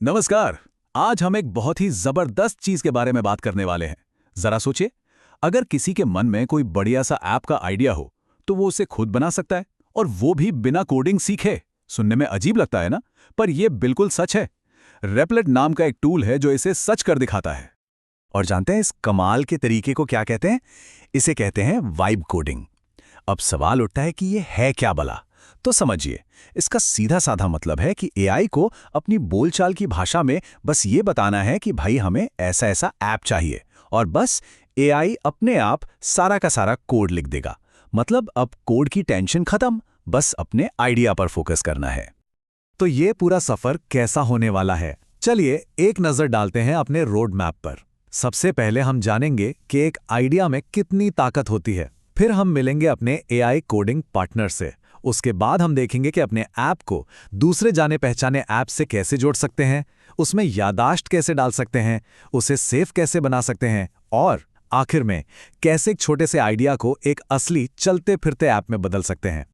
नमस्कार। आज हम एक बहुत ही जबरदस्त चीज के बारे में बात करने वाले हैं। जरा सोचिए, अगर किसी के मन में कोई बढ़िया सा ऐप का आइडिया हो तो वो उसे खुद बना सकता है, और वो भी बिना कोडिंग सीखे। सुनने में अजीब लगता है ना, पर यह बिल्कुल सच है। रेपलेट नाम का एक टूल है जो इसे सच कर दिखाता है। और जानते हैं इस कमाल के तरीके को क्या कहते हैं? इसे कहते हैं वाइब कोडिंग। अब सवाल उठता है कि ये है क्या भला? तो समझिए, इसका सीधा साधा मतलब है कि एआई को अपनी बोलचाल की भाषा में बस ये बताना है कि भाई हमें ऐसा ऐसा ऐप चाहिए, और बस एआई अपने आप सारा का सारा कोड लिख देगा। मतलब अब कोड की टेंशन खत्म, बस अपने आइडिया पर फोकस करना है। तो ये पूरा सफर कैसा होने वाला है? चलिए एक नजर डालते हैं अपने रोड मैप पर। सबसे पहले हम जानेंगे कि एक आइडिया में कितनी ताकत होती है। फिर हम मिलेंगे अपने एआई कोडिंग पार्टनर से। उसके बाद हम देखेंगे कि अपने ऐप को दूसरे जाने पहचाने ऐप से कैसे जोड़ सकते हैं, उसमें यादाश्त कैसे डाल सकते हैं, उसे सेफ कैसे बना सकते हैं, और आखिर में कैसे एक छोटे से आइडिया को एक असली चलते फिरते ऐप में बदल सकते हैं।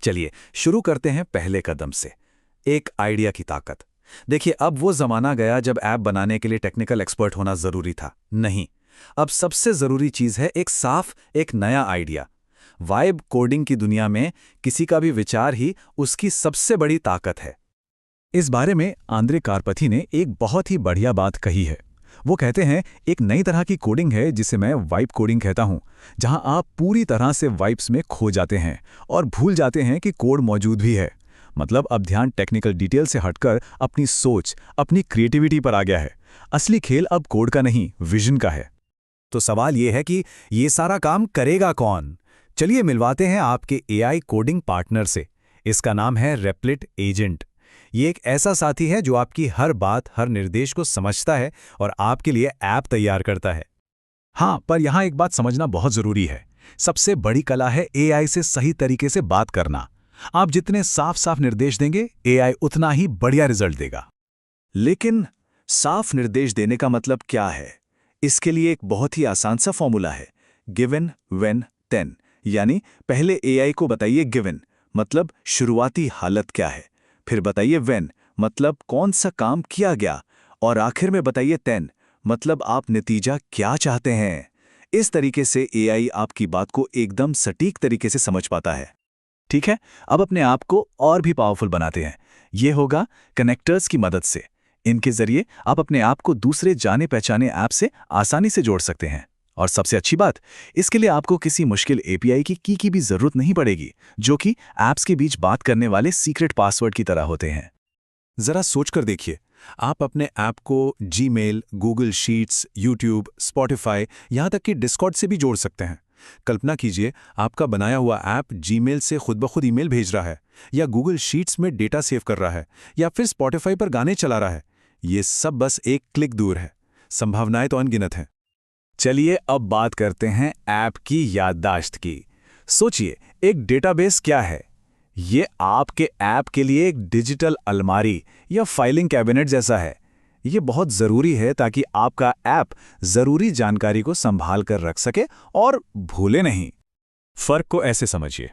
चलिए शुरू करते हैं पहले कदम से, एक आइडिया की ताकत। देखिए, अब वो जमाना गया जब ऐप बनाने के लिए टेक्निकल एक्सपर्ट होना जरूरी था। नहीं, अब सबसे जरूरी चीज है एक साफ, एक नया आइडिया। वाइब कोडिंग की दुनिया में किसी का भी विचार ही उसकी सबसे बड़ी ताकत है। इस बारे में आंद्रे कारपथी ने एक बहुत ही बढ़िया बात कही है। वो कहते हैं, एक नई तरह की कोडिंग है जिसे मैं वाइब कोडिंग कहता हूं, जहां आप पूरी तरह से वाइब्स में खो जाते हैं और भूल जाते हैं कि कोड मौजूद भी है। मतलब अब ध्यान टेक्निकल डिटेल से हटकर अपनी सोच, अपनी क्रिएटिविटी पर आ गया है। असली खेल अब कोड का नहीं, विजन का है। तो सवाल यह है कि ये सारा काम करेगा कौन? चलिए मिलवाते हैं आपके एआई कोडिंग पार्टनर से। इसका नाम है रेपलेट एजेंट। ये एक ऐसा साथी है जो आपकी हर बात, हर निर्देश को समझता है और आपके लिए ऐप तैयार करता है। हाँ, पर यहाँ एक बात समझना बहुत जरूरी है। सबसे बड़ी कला है एआई से सही तरीके से बात करना। आप जितने साफ साफ निर्देश देंगे, एआई उतना ही बढ़िया रिजल्ट देगा। लेकिन साफ निर्देश देने का मतलब क्या है? इसके लिए एक बहुत ही आसान सा फॉर्मूला है, गिवन व्हेन देन। यानी पहले एआई को बताइए गिवन, मतलब शुरुआती हालत क्या है, फिर बताइए व्हेन, मतलब कौन सा काम किया गया, और आखिर में बताइए देन, मतलब आप नतीजा क्या चाहते हैं। इस तरीके से एआई आपकी बात को एकदम सटीक तरीके से समझ पाता है। ठीक है, अब अपने आप को और भी पावरफुल बनाते हैं। ये होगा कनेक्टर्स की मदद से। इनके जरिए आप अपने आप को दूसरे जाने पहचाने ऐप से आसानी से जोड़ सकते हैं। और सबसे अच्छी बात, इसके लिए आपको किसी मुश्किल एपीआई की भी जरूरत नहीं पड़ेगी, जो कि ऐप्स के बीच बात करने वाले सीक्रेट पासवर्ड की तरह होते हैं। जरा सोचकर देखिए, आप अपने ऐप को Gmail, Google sheets, YouTube, Spotify, यहां तक कि डिस्कॉर्ड से भी जोड़ सकते हैं। कल्पना कीजिए, आपका बनाया हुआ ऐप जीमेल से खुद ब खुद ईमेल भेज रहा है, या गूगल शीट्स में डेटा सेव कर रहा है, या फिर स्पॉटिफाई पर गाने चला रहा है। ये सब बस एक क्लिक दूर है। संभावनाएं तो अनगिनत हैं। चलिए अब बात करते हैं ऐप की याददाश्त की। सोचिए, एक डेटाबेस क्या है? ये आपके ऐप के लिए एक डिजिटल अलमारी या फाइलिंग कैबिनेट जैसा है। ये बहुत ज़रूरी है ताकि आपका ऐप ज़रूरी जानकारी को संभाल कर रख सके और भूले नहीं। फ़र्क को ऐसे समझिए,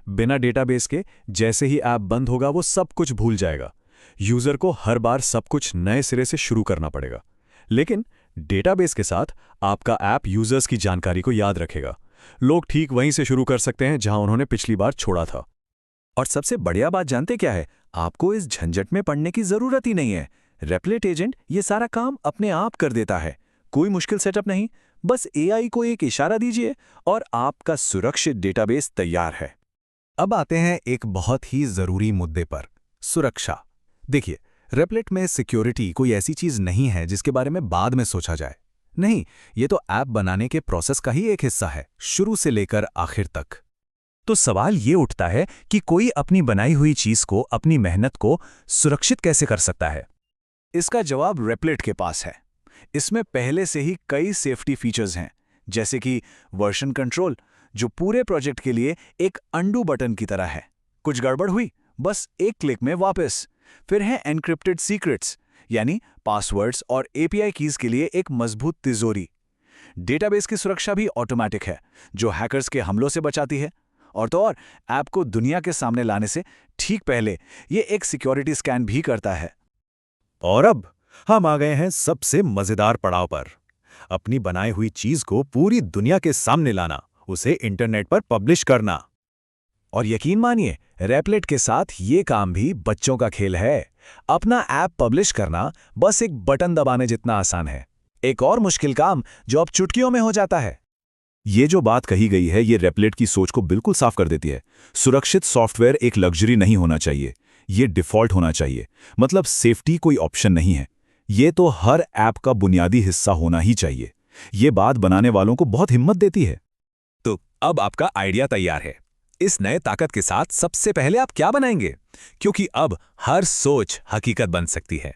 बिना डेटाबेस के जैसे ही ऐप बंद होगा वो सब कुछ भूल जाएगा। यूज़र को हर बार सब कुछ नए सिरे से शुरू करना पड़ेगा। लेकिन डेटाबेस के साथ आपका ऐप यूजर्स की जानकारी को याद रखेगा। लोग ठीक वहीं से शुरू कर सकते हैं जहां उन्होंने पिछली बार छोड़ा था। और सबसे बढ़िया बात जानते क्या है? आपको इस झंझट में पड़ने की जरूरत ही नहीं है। रेपलेट एजेंट ये सारा काम अपने आप कर देता है। कोई मुश्किल सेटअप नहीं, बस एआई को एक इशारा दीजिए और आपका सुरक्षित डेटाबेस तैयार है। अब आते हैं एक बहुत ही जरूरी मुद्दे पर, सुरक्षा। देखिए, रेपलेट में सिक्योरिटी कोई ऐसी चीज नहीं है जिसके बारे में बाद में सोचा जाए। नहीं, ये तो ऐप बनाने के प्रोसेस का ही एक हिस्सा है, शुरू से लेकर आखिर तक। तो सवाल ये उठता है कि कोई अपनी बनाई हुई चीज को, अपनी मेहनत को सुरक्षित कैसे कर सकता है? इसका जवाब रेपलेट के पास है। इसमें पहले से ही कई सेफ्टी फीचर्स हैं, जैसे कि वर्जन कंट्रोल, जो पूरे प्रोजेक्ट के लिए एक अंडू बटन की तरह है। कुछ गड़बड़ हुई, बस एक क्लिक में वापस। फिर है एन्क्रिप्टेड सीक्रेट्स, यानी पासवर्ड्स और एपीआई कीज के लिए एक मजबूत तिजोरी। डेटाबेस की सुरक्षा भी ऑटोमेटिक है, जो हैकर्स के हमलों से बचाती है। और तो और, ऐप को दुनिया के सामने लाने से ठीक पहले ये एक सिक्योरिटी स्कैन भी करता है। और अब हम आ गए हैं सबसे मजेदार पड़ाव पर। अपनी बनाई हुई चीज को पूरी दुनिया के सामने लाना, उसे इंटरनेट पर पब्लिश करना। और यकीन मानिए, रेपलेट के साथ ये काम भी बच्चों का खेल है। अपना ऐप पब्लिश करना बस एक बटन दबाने जितना आसान है। एक और मुश्किल काम जो अब चुटकियों में हो जाता है। ये जो बात कही गई है, ये रेपलेट की सोच को बिल्कुल साफ कर देती है। सुरक्षित सॉफ्टवेयर एक लग्जरी नहीं होना चाहिए, ये डिफ़ॉल्ट होना चाहिए। मतलब सेफ्टी कोई ऑप्शन नहीं है, ये तो हर ऐप का बुनियादी हिस्सा होना ही चाहिए। ये बात बनाने वालों को बहुत हिम्मत देती है। तो अब आपका आइडिया तैयार है। इस नए ताकत के साथ सबसे पहले आप क्या बनाएंगे? क्योंकि अब हर सोच हकीकत बन सकती है।